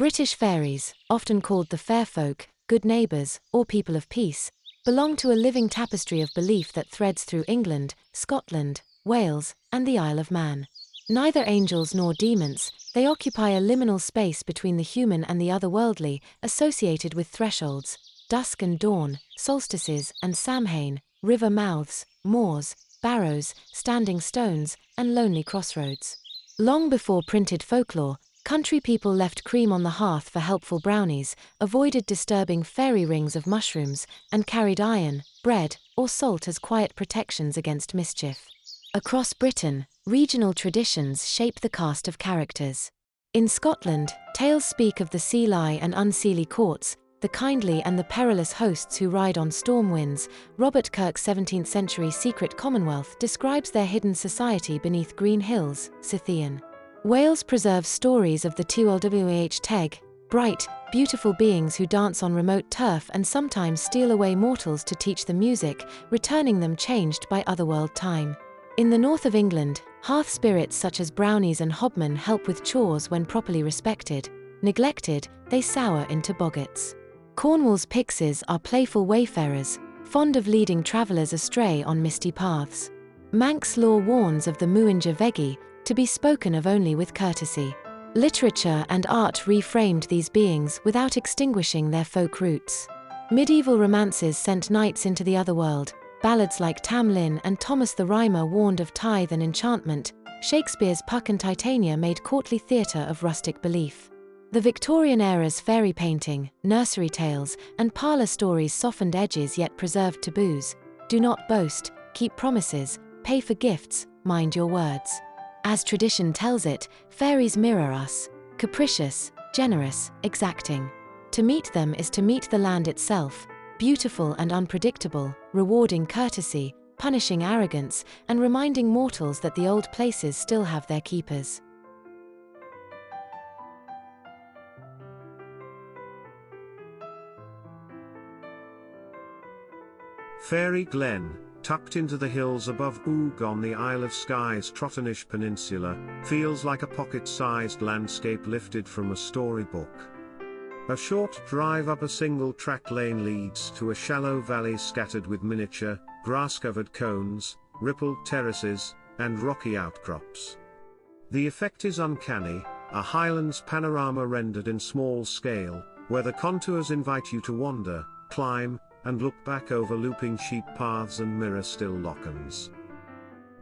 British fairies, often called the fair folk, good neighbours, or people of peace, belong to a living tapestry of belief that threads through England, Scotland, Wales, and the Isle of Man. Neither angels nor demons, they occupy a liminal space between the human and the otherworldly, associated with thresholds, dusk and dawn, solstices and Samhain, river mouths, moors, barrows, standing stones, and lonely crossroads. Long before printed folklore, country people left cream on the hearth for helpful brownies, avoided disturbing fairy rings of mushrooms, and carried iron, bread, or salt as quiet protections against mischief. Across Britain, regional traditions shape the cast of characters. In Scotland, tales speak of the seelie and unseelie courts, the kindly and the perilous hosts who ride on storm winds. Robert Kirk's 17th century Secret Commonwealth describes their hidden society beneath green hills, Scythian. Wales preserves stories of the Tylwch Teg, bright, beautiful beings who dance on remote turf and sometimes steal away mortals to teach them music, returning them changed by otherworld time. In the north of England, hearth spirits such as brownies and hobmen help with chores when properly respected. Neglected, they sour into boggarts. Cornwall's pixies are playful wayfarers, fond of leading travellers astray on misty paths. Manx lore warns of the Muinja Vegi, to be spoken of only with courtesy. Literature and art reframed these beings without extinguishing their folk roots. Medieval romances sent knights into the otherworld. Ballads like Tam Lin and Thomas the Rhymer warned of tithe and enchantment. Shakespeare's Puck and Titania made courtly theatre of rustic belief. The Victorian era's fairy painting, nursery tales, and parlour stories softened edges yet preserved taboos. Do not boast, keep promises, pay for gifts, mind your words. As tradition tells it, fairies mirror us, capricious, generous, exacting. To meet them is to meet the land itself, beautiful and unpredictable, rewarding courtesy, punishing arrogance, and reminding mortals that the old places still have their keepers. Fairy Glen, tucked into the hills above Oog on the Isle of Skye's Trottenish Peninsula, feels like a pocket-sized landscape lifted from a storybook. A short drive up a single-track lane leads to a shallow valley scattered with miniature, grass-covered cones, rippled terraces, and rocky outcrops. The effect is uncanny, a highlands panorama rendered in small scale, where the contours invite you to wander, climb, and look back over looping sheep paths and mirror-still lochans.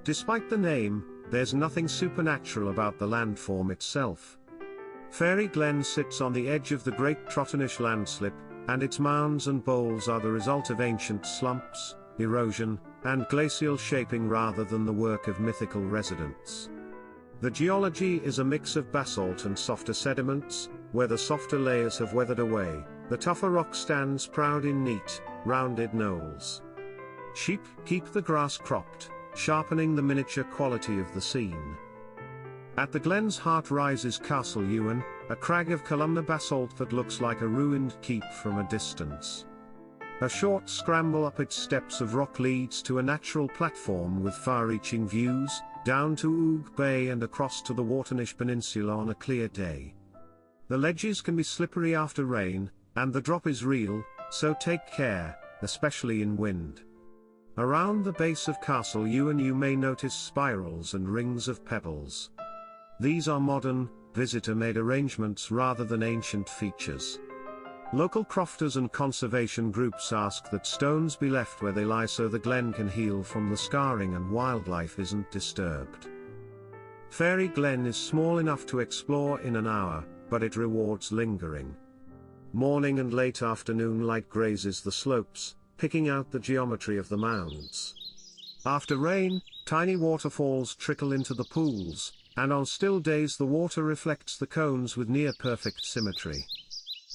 Despite the name, there's nothing supernatural about the landform itself. Fairy Glen sits on the edge of the Great Trottenish Landslip, and its mounds and bowls are the result of ancient slumps, erosion, and glacial shaping rather than the work of mythical residents. The geology is a mix of basalt and softer sediments, where the softer layers have weathered away. The tougher rock stands proud in neat, rounded knolls. Sheep keep the grass cropped, sharpening the miniature quality of the scene. At the glen's heart rises Castle Ewan, a crag of columnar basalt that looks like a ruined keep from a distance. A short scramble up its steps of rock leads to a natural platform with far-reaching views, down to Oog Bay and across to the Waternish Peninsula on a clear day. The ledges can be slippery after rain, and the drop is real, so take care, especially in wind. Around the base of Castle Ewan you may notice spirals and rings of pebbles. These are modern, visitor-made arrangements rather than ancient features. Local crofters and conservation groups ask that stones be left where they lie so the glen can heal from the scarring and wildlife isn't disturbed. Fairy Glen is small enough to explore in an hour, but it rewards lingering. Morning and late afternoon light grazes the slopes, picking out the geometry of the mounds. After rain, tiny waterfalls trickle into the pools, and on still days the water reflects the cones with near-perfect symmetry.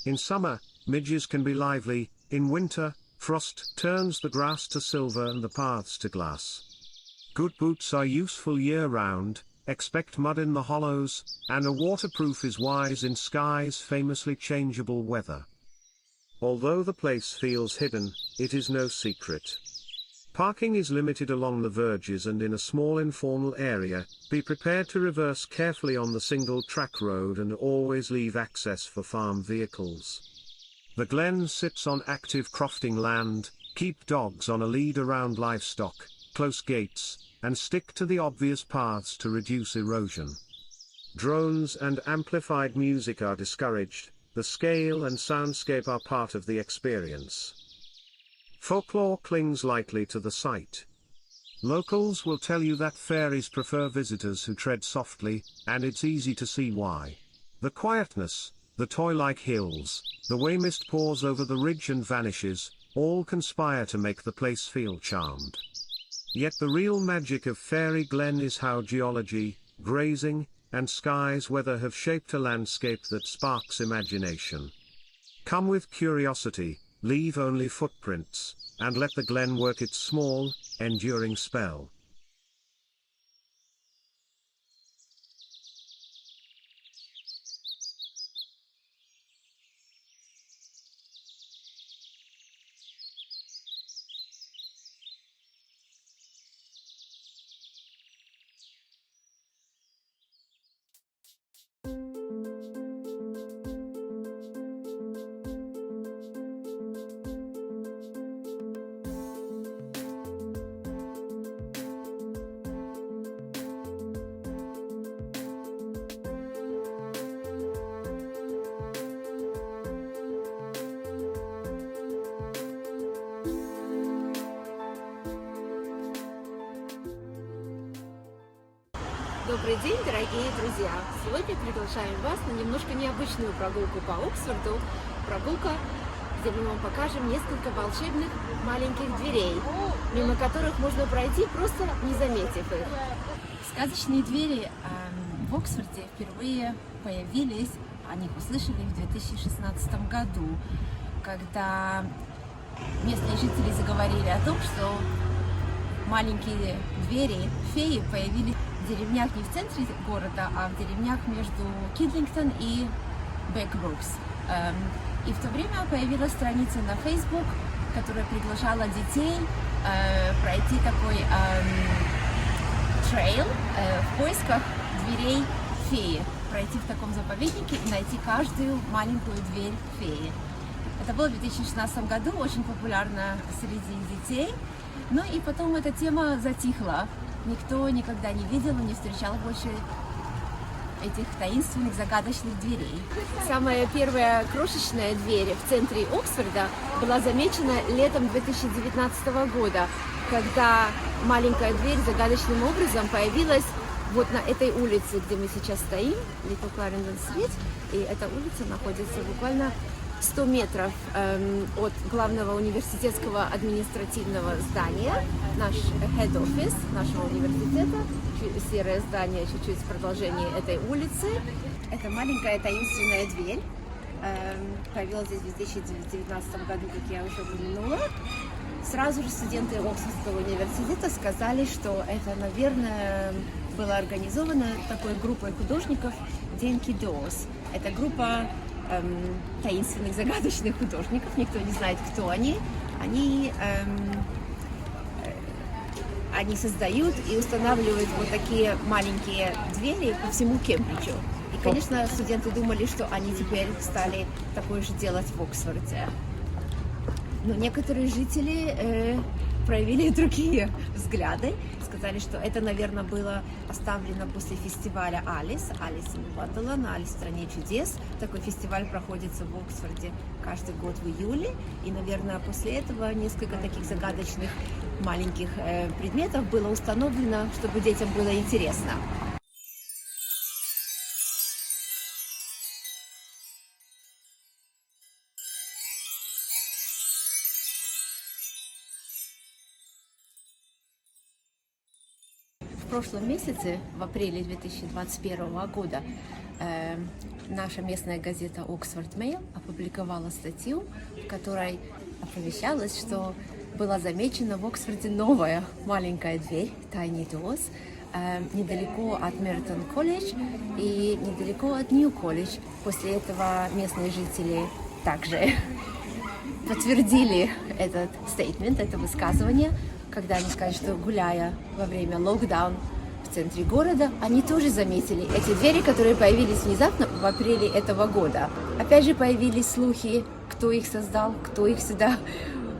In summer, midges can be lively. In winter, frost turns the grass to silver and the paths to glass. Good boots are useful year-round, expect mud in the hollows, and a waterproof is wise in Skye's famously changeable weather. Although the place feels hidden, it is no secret. Parking is limited along the verges and in a small informal area. Be prepared to reverse carefully on the single-track road and always leave access for farm vehicles. The glen sits on active crofting land. Keep dogs on a lead around livestock, close gates, and stick to the obvious paths to reduce erosion. Drones and amplified music are discouraged. The scale and soundscape are part of the experience. Folklore clings lightly to the site. Locals will tell you that fairies prefer visitors who tread softly, and it's easy to see why. The quietness, the toy-like hills, the way mist pours over the ridge and vanishes, all conspire to make the place feel charmed. Yet the real magic of Fairy Glen is how geology, grazing, and sky's weather have shaped a landscape that sparks imagination. Come with curiosity, leave only footprints, and let the glen work its small, enduring spell. Добрый день, дорогие друзья! Сегодня приглашаем вас на немножко необычную прогулку по Оксфорду. Прогулка, где мы вам покажем несколько волшебных маленьких дверей, мимо которых можно пройти, просто не заметив их. Сказочные двери в Оксфорде впервые появились, о них услышали в 2016 году, когда местные жители заговорили о том, что маленькие двери, феи, появились в деревнях не в центре города, а в деревнях между Кидлингтон и Бэкбрукс. И в то время появилась страница на Facebook, которая приглашала детей пройти такой трейл в поисках дверей феи, пройти в таком заповеднике и найти каждую маленькую дверь феи. Это было в 2016 году, очень популярно среди детей. Ну и потом эта тема затихла. Никто никогда не видел и не встречал больше этих таинственных, загадочных дверей. Самая первая крошечная дверь в центре Оксфорда была замечена летом 2019 года, когда маленькая дверь загадочным образом появилась вот на этой улице, где мы сейчас стоим, Little Clarendon Street, и эта улица находится буквально 100 метров от главного университетского административного здания, наш head office нашего университета, серое здание чуть-чуть в продолжении этой улицы. Это маленькая таинственная дверь, появилась здесь в 2019 году, как я уже упомянула. Сразу же студенты Оксфордского университета сказали, что это, наверное, было организовано такой группой художников Денки Доос. Это группа таинственных, загадочных художников, никто не знает, кто они. Они создают и устанавливают вот такие маленькие двери по всему Кембриджу. И, конечно, студенты думали, что они теперь стали такое же делать в Оксфорде. Но некоторые жители проявили другие взгляды, сказали, что это, наверное, было оставлено после фестиваля Алис in Wonderland, Алис в стране чудес. Такой фестиваль проходится в Оксфорде каждый год в июле, и, наверное, после этого несколько таких загадочных маленьких предметов было установлено, чтобы детям было интересно. В прошлом месяце, в апреле 2021 года, наша местная газета Oxford Mail опубликовала статью, в которой оповещалось, что была замечена в Оксфорде новая маленькая дверь, Tiny Doors, недалеко от Мертон колледж и недалеко от Нью колледж. После этого местные жители также подтвердили этот стейтмент, это высказывание, когда они сказали, что гуляя во время локдауна в центре города, они тоже заметили эти двери, которые появились внезапно в апреле этого года. Опять же появились слухи, кто их создал, кто их сюда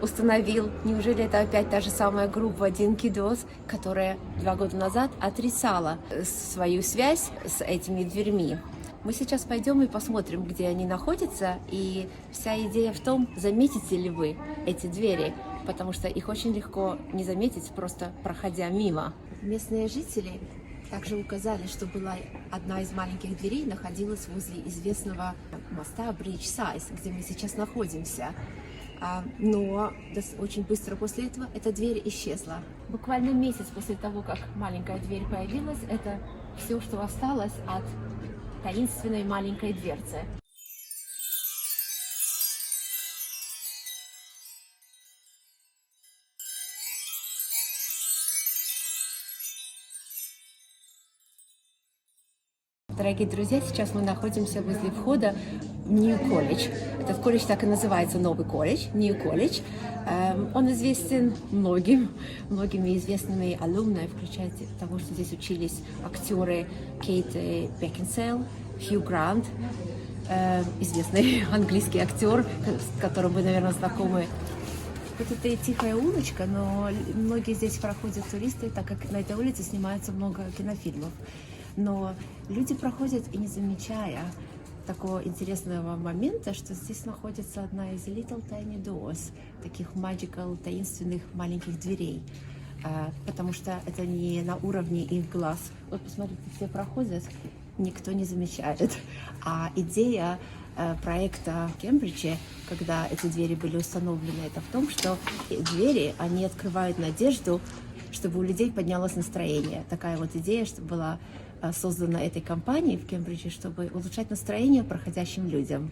установил. Неужели это опять та же самая группа Динки-Дос, которая 2 года назад отрицала свою связь с этими дверьми? Мы сейчас пойдем и посмотрим, где они находятся, и вся идея в том, заметите ли вы эти двери, потому что их очень легко не заметить, просто проходя мимо. Местные жители также указали, что была одна из маленьких дверей, находилась возле известного моста Бридж Сайз, где мы сейчас находимся. Но очень быстро после этого эта дверь исчезла. Буквально месяц после того, как маленькая дверь появилась, это все, что осталось от таинственной маленькой дверцы. Дорогие друзья, сейчас мы находимся возле входа в Нью колледж. Этот колледж так и называется, новый колледж, Нью колледж. Он известен многими известными алумнами, включая того, что здесь учились актеры Кейт Бекинсейл, Хью Грант, известный английский актер, с которым вы, наверное, знакомы. Вот это и тихая улочка, но многие здесь проходят туристы, так как на этой улице снимается много кинофильмов. Но люди проходят и не замечая такого интересного момента, что здесь находится одна из little tiny doors, таких magical, таинственных маленьких дверей, потому что это не на уровне их глаз. Вот посмотрите, все проходят, никто не замечает. А идея проекта в Кембридже, когда эти двери были установлены, это в том, что двери, они открывают надежду, чтобы у людей поднялось настроение. Такая вот идея, что была создана этой компанией в Кембридже, чтобы улучшать настроение проходящим людям.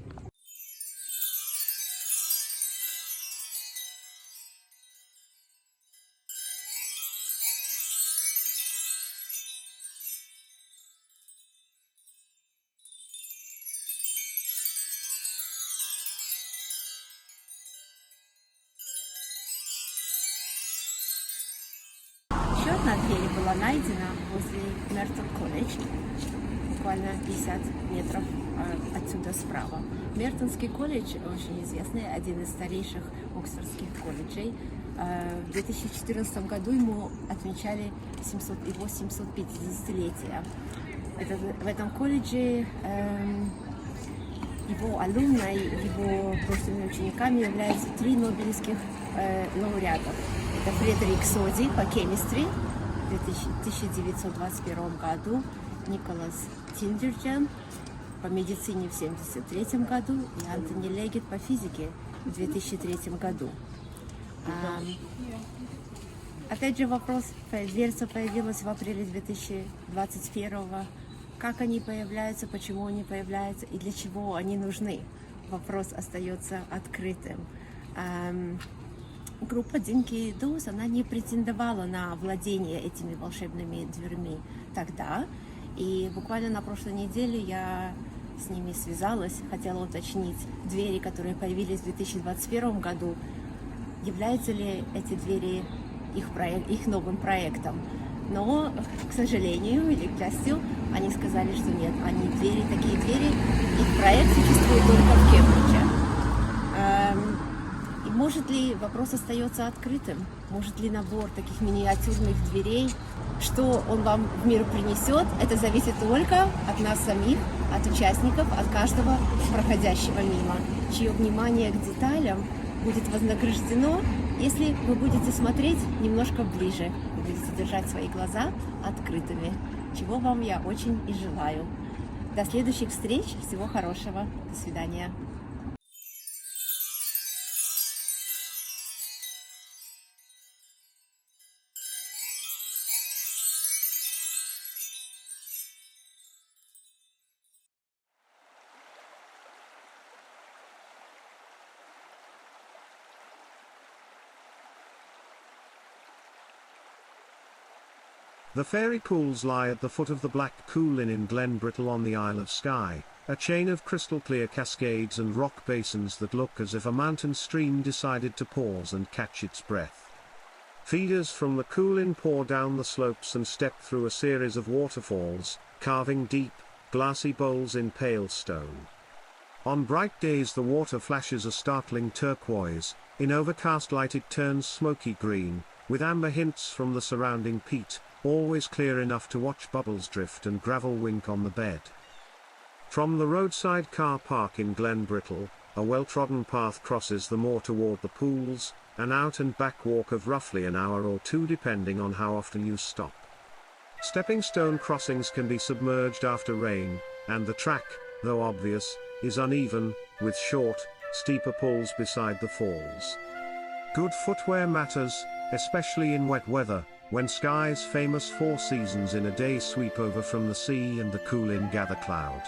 Еще одна дверь была найдена возле Мертон колледж, буквально 50 метров отсюда справа. Мертонский колледж очень известный, один из старейших оксфордских колледжей. В 2014 году ему отмечали его 750-летие. В этом колледже его алумной, его прошлыми учениками являются 3 нобелевских лауреатов. Это Фредерик Соди по chemistry в 1921 году, Николас Тиндерджен по медицине в 1973 году и Антони Легет по физике в 2003 году. Опять же вопрос, дверца появилась в апреле 2021. Как они появляются, почему они появляются и для чего они нужны? Вопрос остается открытым. Группа Динки-Дос, она не претендовала на владение этими волшебными дверьми тогда. И буквально на прошлой неделе я с ними связалась, хотела уточнить двери, которые появились в 2021 году, являются ли эти двери их новым проектом. Но, к сожалению или к счастью, они сказали, что нет, такие двери, их проект существует только в Кембридже. Может ли, вопрос остается открытым, может ли набор таких миниатюрных дверей, что он вам в мир принесет, это зависит только от нас самих, от участников, от каждого проходящего мимо, чье внимание к деталям будет вознаграждено, если вы будете смотреть немножко ближе, вы будете держать свои глаза открытыми, чего вам я очень и желаю. До следующих встреч, всего хорошего, до свидания. The fairy pools lie at the foot of the Black Coolin in Glen Brittle on the Isle of Skye, a chain of crystal-clear cascades and rock basins that look as if a mountain stream decided to pause and catch its breath. Feeders from the Coolin pour down the slopes and step through a series of waterfalls, carving deep, glassy bowls in pale stone. On bright days the water flashes a startling turquoise, in overcast light it turns smoky green, with amber hints from the surrounding peat, always clear enough to watch bubbles drift and gravel wink on the bed. From the roadside car park in Glen Brittle, a well-trodden path crosses the moor toward the pools, an out and back walk of roughly an hour or two depending on how often you stop. Stepping stone crossings can be submerged after rain, and the track, though obvious, is uneven, with short, steeper pulls beside the falls. Good footwear matters, especially in wet weather, when Skye's famous 4 seasons in a day sweep over from the sea and the Coolin gather cloud.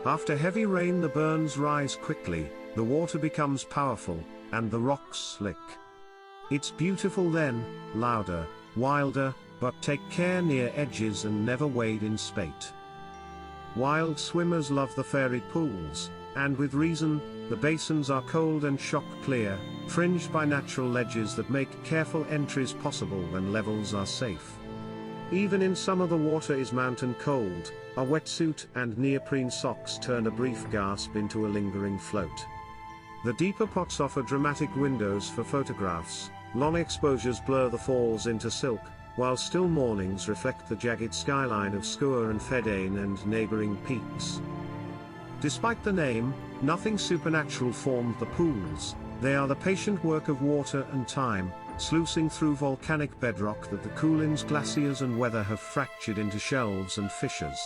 After heavy rain the burns rise quickly, the water becomes powerful, and the rocks slick. It's beautiful then, louder, wilder, but take care near edges and never wade in spate. Wild swimmers love the fairy pools, and with reason. The basins are cold and shock clear, fringed by natural ledges that make careful entries possible when levels are safe. Even in summer the water is mountain cold, a wetsuit and neoprene socks turn a brief gasp into a lingering float. The deeper pots offer dramatic windows for photographs, long exposures blur the falls into silk, while still mornings reflect the jagged skyline of Sgurr and Fedain and neighboring peaks. Despite the name, nothing supernatural formed the pools. They are the patient work of water and time, sluicing through volcanic bedrock that the Coolin's glaciers and weather have fractured into shelves and fissures.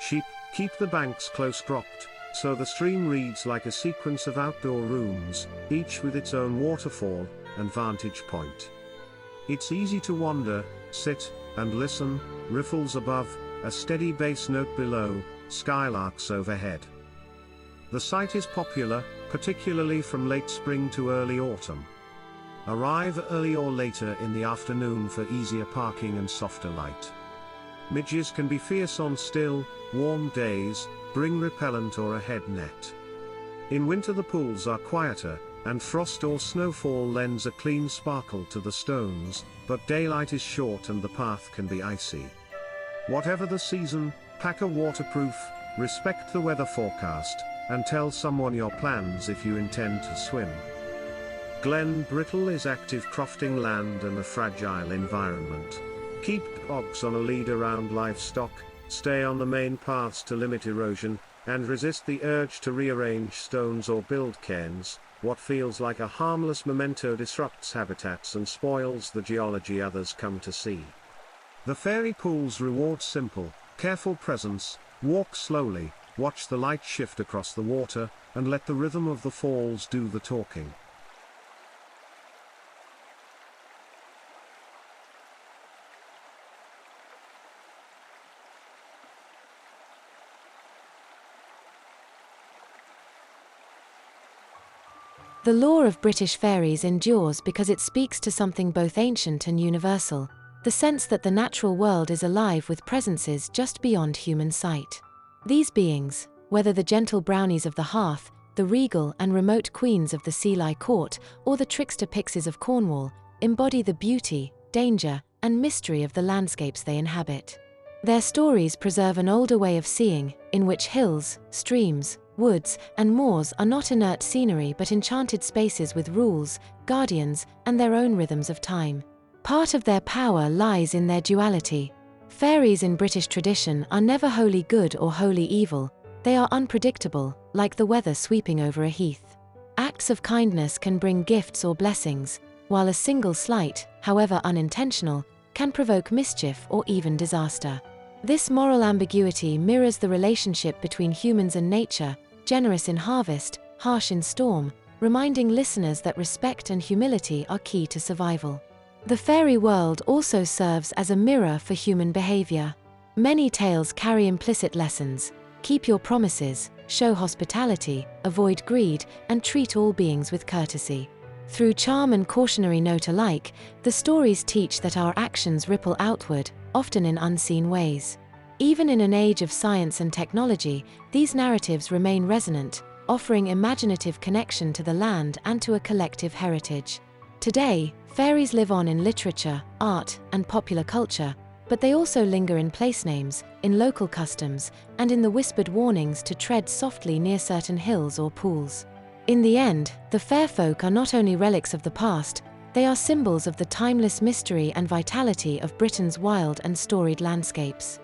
Sheep keep the banks close cropped, so the stream reads like a sequence of outdoor rooms, each with its own waterfall and vantage point. It's easy to wander, sit, and listen, riffles above, a steady bass note below, skylarks overhead. The site is popular, particularly from late spring to early autumn. Arrive early or later in the afternoon for easier parking and softer light. Midges can be fierce on still, warm days. Bring repellent or a head net. In winter the pools are quieter, and frost or snowfall lends a clean sparkle to the stones, but daylight is short and the path can be icy. Whatever the season, pack a waterproof, respect the weather forecast, and tell someone your plans if you intend to swim. Glen Brittle is active crofting land and a fragile environment. Keep dogs on a lead around livestock, stay on the main paths to limit erosion, and resist the urge to rearrange stones or build cairns. What feels like a harmless memento disrupts habitats and spoils the geology others come to see. The fairy pools reward simple, careful presence. Walk slowly, watch the light shift across the water, and let the rhythm of the falls do the talking. The lore of British fairies endures because it speaks to something both ancient and universal, the sense that the natural world is alive with presences just beyond human sight. These beings, whether the gentle brownies of the hearth, the regal and remote queens of the Seelie court, or the trickster pixies of Cornwall, embody the beauty, danger, and mystery of the landscapes they inhabit. Their stories preserve an older way of seeing, in which hills, streams, woods, and moors are not inert scenery but enchanted spaces with rules, guardians, and their own rhythms of time. Part of their power lies in their duality. Fairies in British tradition are never wholly good or wholly evil. They are unpredictable, like the weather sweeping over a heath. Acts of kindness can bring gifts or blessings, while a single slight, however unintentional, can provoke mischief or even disaster. This moral ambiguity mirrors the relationship between humans and nature, generous in harvest, harsh in storm, reminding listeners that respect and humility are key to survival. The fairy world also serves as a mirror for human behavior. Many tales carry implicit lessons: keep your promises, show hospitality, avoid greed, and treat all beings with courtesy. Through charm and cautionary note alike, the stories teach that our actions ripple outward, often in unseen ways. Even in an age of science and technology, these narratives remain resonant, offering imaginative connection to the land and to a collective heritage. Today, fairies live on in literature, art, and popular culture, but they also linger in place names, in local customs, and in the whispered warnings to tread softly near certain hills or pools. In the end, the fair folk are not only relics of the past, they are symbols of the timeless mystery and vitality of Britain's wild and storied landscapes.